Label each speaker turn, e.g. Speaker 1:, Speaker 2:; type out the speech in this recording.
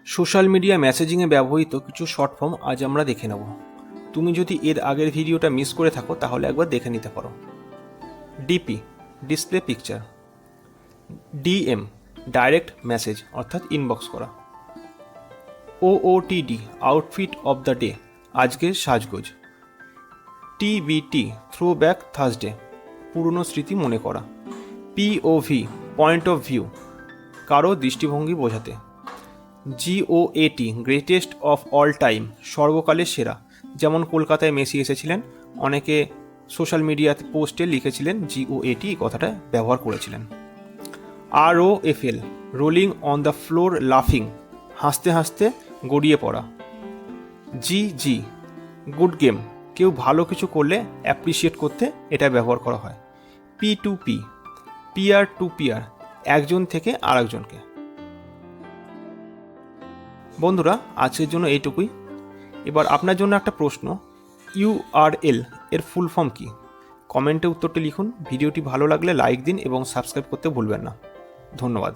Speaker 1: Social media মেসেজিংয়ে ব্যবহৃত কিছু short form আজ আমরা দেখে নেব। তুমি যদি এর আগের ভিডিওটা মিস করে থাকো তাহলে একবার দেখে নিতে পারো। DP, display picture. DM, direct message অর্থাৎ ইনবক্স করা। ওওটিডি, আউটফিট অফ দ্য ডে, আজকের সাজগোজ। টিবিটি, থ্রো ব্যাক থার্সডে, পুরনো স্মৃতি মনে করা। পিওভি, পয়েন্ট অফ ভিউ, কারো দৃষ্টিভঙ্গি বোঝাতে। জিওএটি, গ্রেটেস্ট অফ অল টাইম, সর্বকালের সেরা। যেমন কলকাতায় মেসি এসেছিলেন, অনেকে সোশ্যাল মিডিয়াতে পোস্টে লিখেছিলেন জিওএটি, এই কথাটা ব্যবহার করেছিলেন। ROFL, rolling on the floor লাফিং, হাসতে হাসতে গড়িয়ে পড়া। GG, গুড গেম, কেউ ভালো কিছু করলে অ্যাপ্রিসিয়েট করতে এটা ব্যবহার করা হয়। P2P, পিয়ার টু পিয়ার, একজন থেকে আরেকজনকে। বন্ধুরা, আজকের জন্য এইটুকুই। এবার আপনার জন্য একটা প্রশ্ন, URL এর ফুল ফর্ম কি? কমেন্টে উত্তরটি লিখুন। ভিডিওটি ভালো লাগলে লাইক দিন এবং সাবস্ক্রাইব করতে ভুলবেন না। ধন্যবাদ।